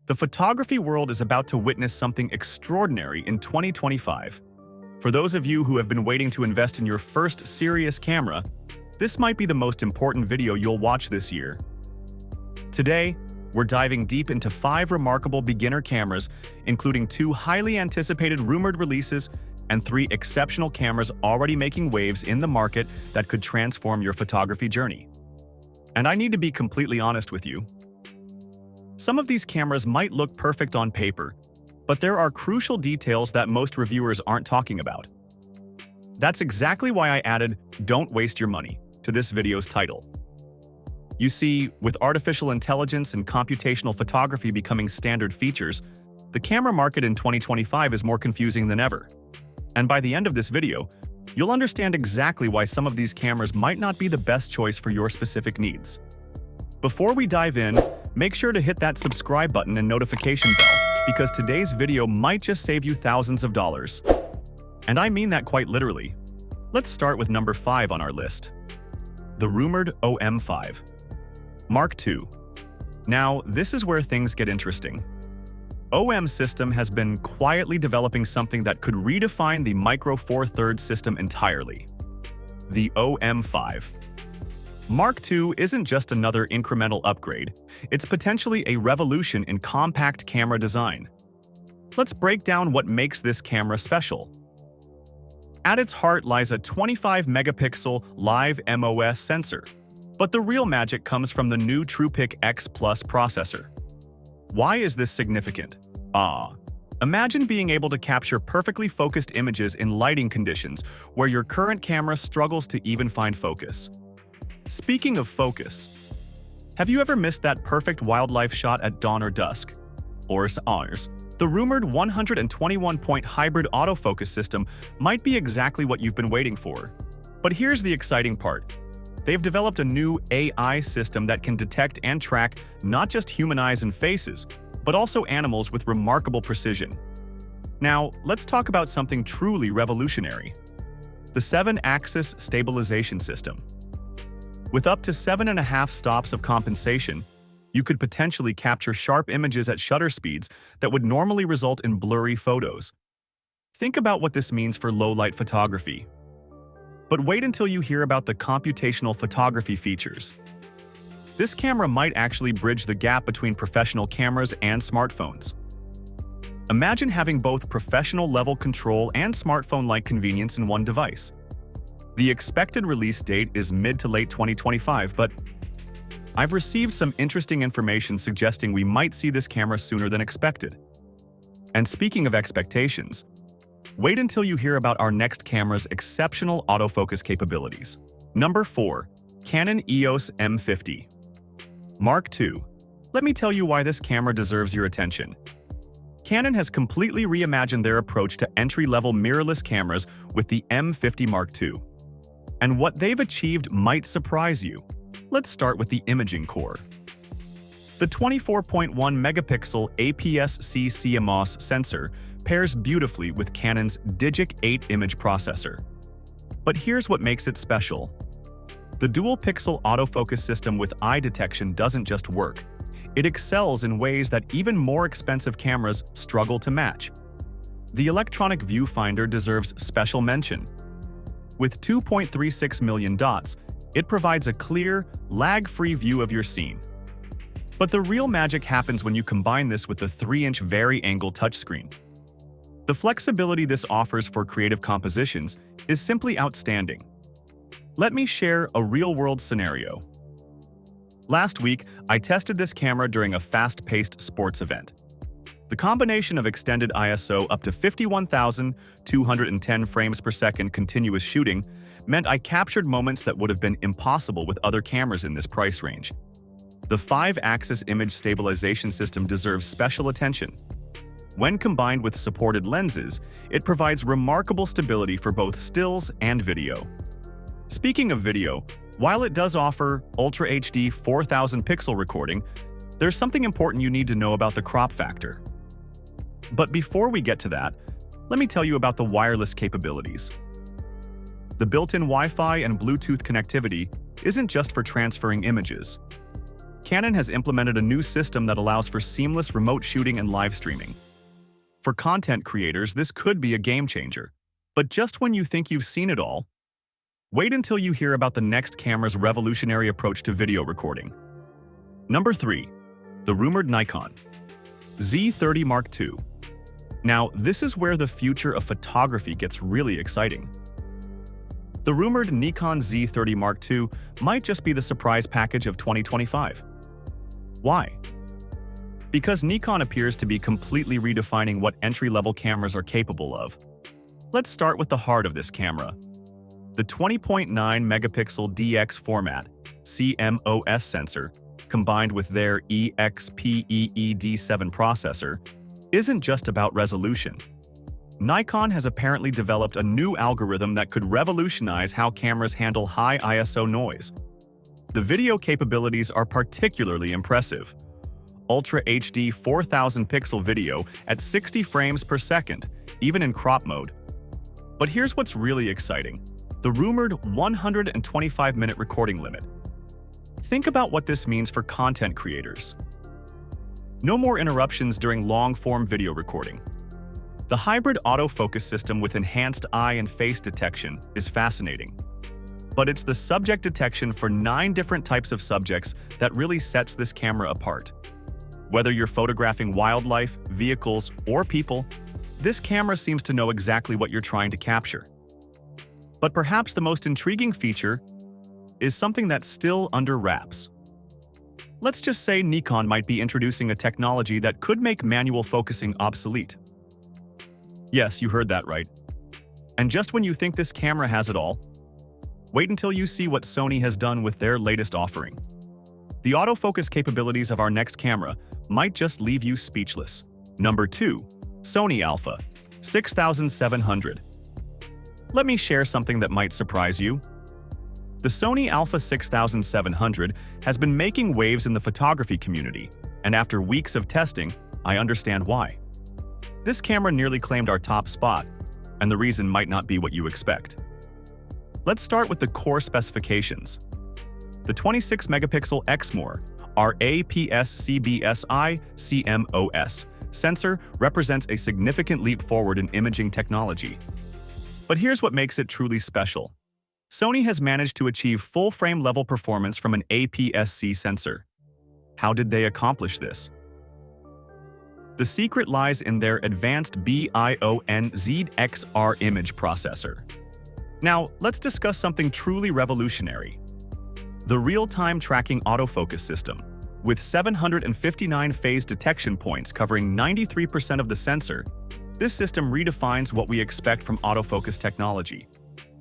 The photography world is about to witness something extraordinary in 2025. For those of you who have been waiting to invest in your first serious camera, this might be the most important video you'll watch this year. Today, we're diving deep into 5 remarkable beginner cameras, including 2 highly anticipated rumored releases and 3 exceptional cameras already making waves in the market that could transform your photography journey. And I need to be completely honest with you. Some of these cameras might look perfect on paper, but there are crucial details that most reviewers aren't talking about. That's exactly why I added "Don't waste your money" to this video's title. You see, with artificial intelligence and computational photography becoming standard features, the camera market in 2025 is more confusing than ever. And by the end of this video, you'll understand exactly why some of these cameras might not be the best choice for your specific needs. Before we dive in, make sure to hit that subscribe button and notification bell, because today's video might just save you thousands of dollars. And I mean that quite literally. Let's start with number 5 on our list. The rumored OM5 Mark II. Now, this is where things get interesting. OM system has been quietly developing something that could redefine the Micro Four Thirds system entirely. The OM5 Mark II isn't just another incremental upgrade, it's potentially a revolution in compact camera design. Let's break down what makes this camera special. At its heart lies a 25-megapixel live MOS sensor, but the real magic comes from the new TruePic X Plus processor. Why is this significant? Imagine being able to capture perfectly focused images in lighting conditions where your current camera struggles to even find focus. Speaking of focus, have you ever missed that perfect wildlife shot at dawn or dusk? Or ours? The rumored 121-point hybrid autofocus system might be exactly what you've been waiting for. But here's the exciting part. They've developed a new AI system that can detect and track not just human eyes and faces, but also animals with remarkable precision. Now, let's talk about something truly revolutionary: the 7-axis stabilization system. With up to 7.5 stops of compensation, you could potentially capture sharp images at shutter speeds that would normally result in blurry photos. Think about what this means for low-light photography. But wait until you hear about the computational photography features. This camera might actually bridge the gap between professional cameras and smartphones. Imagine having both professional-level control and smartphone-like convenience in one device. The expected release date is mid to late 2025, but I've received some interesting information suggesting we might see this camera sooner than expected. And speaking of expectations, wait until you hear about our next camera's exceptional autofocus capabilities. Number 4. Canon EOS M50 Mark II. Let me tell you why this camera deserves your attention. Canon has completely reimagined their approach to entry-level mirrorless cameras with the M50 Mark II. And what they've achieved might surprise you. Let's start with the imaging core. The 24.1-megapixel APS-C CMOS sensor pairs beautifully with Canon's Digic 8 image processor. But here's what makes it special. The dual-pixel autofocus system with eye detection doesn't just work. It excels in ways that even more expensive cameras struggle to match. The electronic viewfinder deserves special mention. With 2.36 million dots, it provides a clear, lag-free view of your scene. But the real magic happens when you combine this with the 3-inch vari-angle touchscreen. The flexibility this offers for creative compositions is simply outstanding. Let me share a real-world scenario. Last week, I tested this camera during a fast-paced sports event. The combination of extended ISO up to 51,210 frames per second continuous shooting meant I captured moments that would have been impossible with other cameras in this price range. The 5-axis image stabilization system deserves special attention. When combined with supported lenses, it provides remarkable stability for both stills and video. Speaking of video, while it does offer Ultra HD 4000 pixel recording, there's something important you need to know about the crop factor. But before we get to that, let me tell you about the wireless capabilities. The built-in Wi-Fi and Bluetooth connectivity isn't just for transferring images. Canon has implemented a new system that allows for seamless remote shooting and live streaming. For content creators, this could be a game changer. But just when you think you've seen it all, wait until you hear about the next camera's revolutionary approach to video recording. Number 3. The rumored Nikon Z30 Mark II. Now, this is where the future of photography gets really exciting. The rumored Nikon Z30 Mark II might just be the surprise package of 2025. Why? Because Nikon appears to be completely redefining what entry-level cameras are capable of. Let's start with the heart of this camera. The 20.9 megapixel DX format CMOS sensor, combined with their EXPEED7 processor, isn't just about resolution. Nikon has apparently developed a new algorithm that could revolutionize how cameras handle high ISO noise. The video capabilities are particularly impressive. Ultra HD 4000 pixel video at 60 frames per second, even in crop mode. But here's what's really exciting: the rumored 125-minute recording limit. Think about what this means for content creators. No more interruptions during long-form video recording. The hybrid autofocus system with enhanced eye and face detection is fascinating. But it's the subject detection for 9 different types of subjects that really sets this camera apart. Whether you're photographing wildlife, vehicles, or people, this camera seems to know exactly what you're trying to capture. But perhaps the most intriguing feature is something that's still under wraps. Let's just say Nikon might be introducing a technology that could make manual focusing obsolete. Yes, you heard that right. And just when you think this camera has it all, wait until you see what Sony has done with their latest offering. The autofocus capabilities of our next camera might just leave you speechless. Number 2. Sony Alpha 6700. Let me share something that might surprise you. The Sony Alpha 6700 has been making waves in the photography community, and after weeks of testing, I understand why. This camera nearly claimed our top spot, and the reason might not be what you expect. Let's start with the core specifications. The 26-megapixel XMOR, our APS-C-BSI CMOS sensor represents a significant leap forward in imaging technology. But here's what makes it truly special. Sony has managed to achieve full-frame level performance from an APS-C sensor. How did they accomplish this? The secret lies in their advanced BIONZXR image processor. Now, let's discuss something truly revolutionary. The real-time tracking autofocus system. With 759 phase detection points covering 93% of the sensor, this system redefines what we expect from autofocus technology.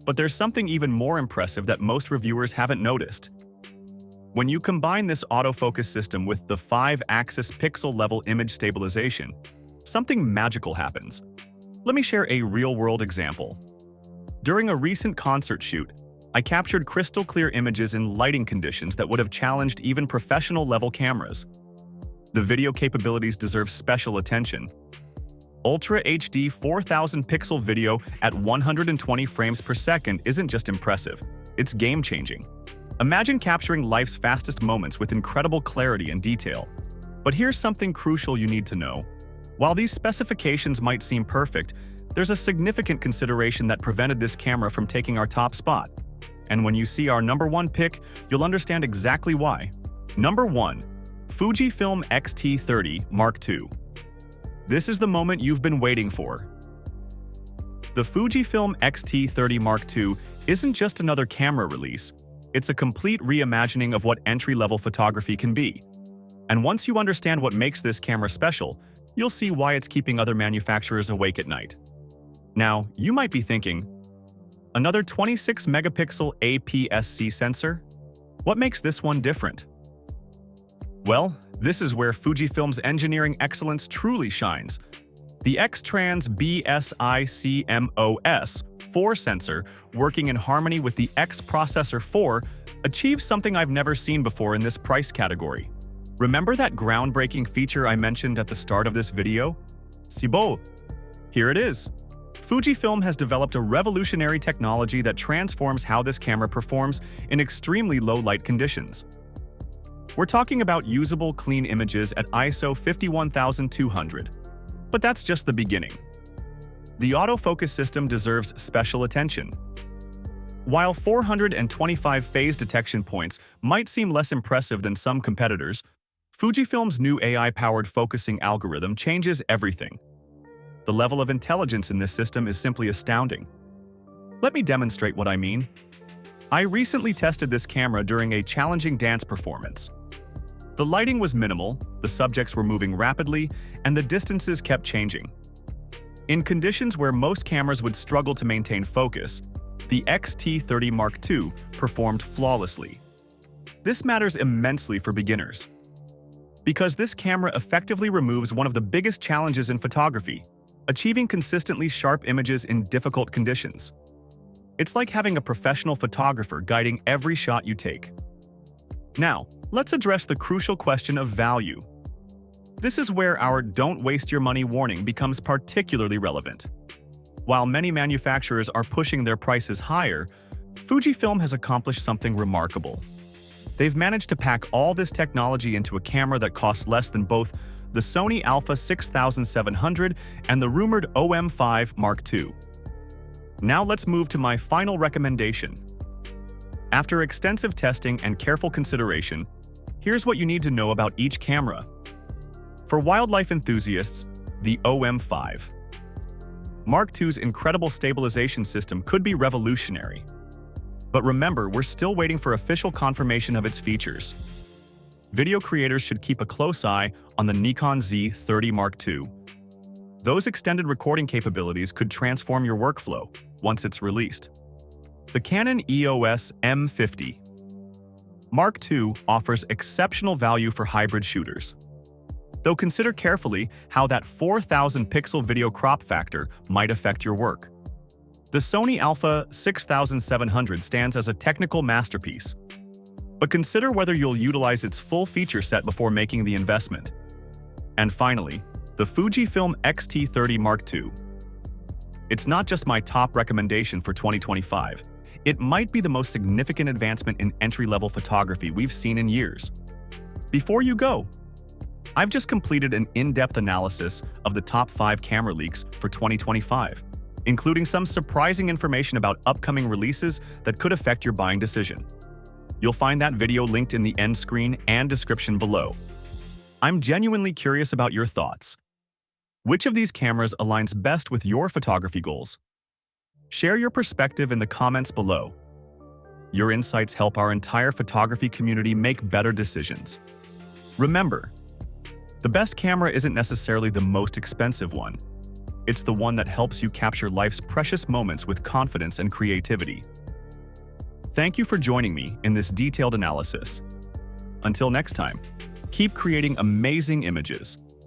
But there's something even more impressive that most reviewers haven't noticed. When you combine this autofocus system with the 5-axis pixel-level image stabilization, something magical happens. Let me share a real-world example. During a recent concert shoot, I captured crystal-clear images in lighting conditions that would have challenged even professional-level cameras. The video capabilities deserve special attention. Ultra HD 4000 pixel video at 120 frames per second isn't just impressive, it's game-changing. Imagine capturing life's fastest moments with incredible clarity and detail. But here's something crucial you need to know. While these specifications might seem perfect, there's a significant consideration that prevented this camera from taking our top spot. And when you see our number 1 pick, you'll understand exactly why. Number 1. Fujifilm X-T30 Mark II. This is the moment you've been waiting for. The Fujifilm X-T30 Mark II isn't just another camera release. It's a complete reimagining of what entry-level photography can be. And once you understand what makes this camera special, you'll see why it's keeping other manufacturers awake at night. Now, you might be thinking, another 26-megapixel APS-C sensor? What makes this one different? Well, this is where Fujifilm's engineering excellence truly shines. The X-Trans BSI CMOS 4 sensor, working in harmony with the X Processor 4, achieves something I've never seen before in this price category. Remember that groundbreaking feature I mentioned at the start of this video? C'est beau! Here it is. Fujifilm has developed a revolutionary technology that transforms how this camera performs in extremely low light conditions. We're talking about usable, clean images at ISO 51200. But that's just the beginning. The autofocus system deserves special attention. While 425 phase detection points might seem less impressive than some competitors, Fujifilm's new AI-powered focusing algorithm changes everything. The level of intelligence in this system is simply astounding. Let me demonstrate what I mean. I recently tested this camera during a challenging dance performance. The lighting was minimal, the subjects were moving rapidly, and the distances kept changing. In conditions where most cameras would struggle to maintain focus, the X-T30 Mark II performed flawlessly. This matters immensely for beginners, because this camera effectively removes one of the biggest challenges in photography: achieving consistently sharp images in difficult conditions. It's like having a professional photographer guiding every shot you take. Now, let's address the crucial question of value. This is where our "don't waste your money" warning becomes particularly relevant. While many manufacturers are pushing their prices higher, Fujifilm has accomplished something remarkable. They've managed to pack all this technology into a camera that costs less than both the Sony Alpha 6700 and the rumored OM5 Mark II. Now let's move to my final recommendation. After extensive testing and careful consideration, here's what you need to know about each camera. For wildlife enthusiasts, the OM5 Mark II's incredible stabilization system could be revolutionary. But remember, we're still waiting for official confirmation of its features. Video creators should keep a close eye on the Nikon Z30 Mark II. Those extended recording capabilities could transform your workflow once it's released. The Canon EOS M50 Mark II offers exceptional value for hybrid shooters. Though consider carefully how that 4,000 pixel video crop factor might affect your work. The Sony Alpha 6700 stands as a technical masterpiece, but consider whether you'll utilize its full feature set before making the investment. And finally, the Fujifilm X-T30 Mark II. It's not just my top recommendation for 2025. It might be the most significant advancement in entry-level photography we've seen in years. Before you go, I've just completed an in-depth analysis of the top 5 camera leaks for 2025, including some surprising information about upcoming releases that could affect your buying decision. You'll find that video linked in the end screen and description below. I'm genuinely curious about your thoughts. Which of these cameras aligns best with your photography goals? Share your perspective in the comments below. Your insights help our entire photography community make better decisions. Remember, the best camera isn't necessarily the most expensive one. It's the one that helps you capture life's precious moments with confidence and creativity. Thank you for joining me in this detailed analysis. Until next time, keep creating amazing images.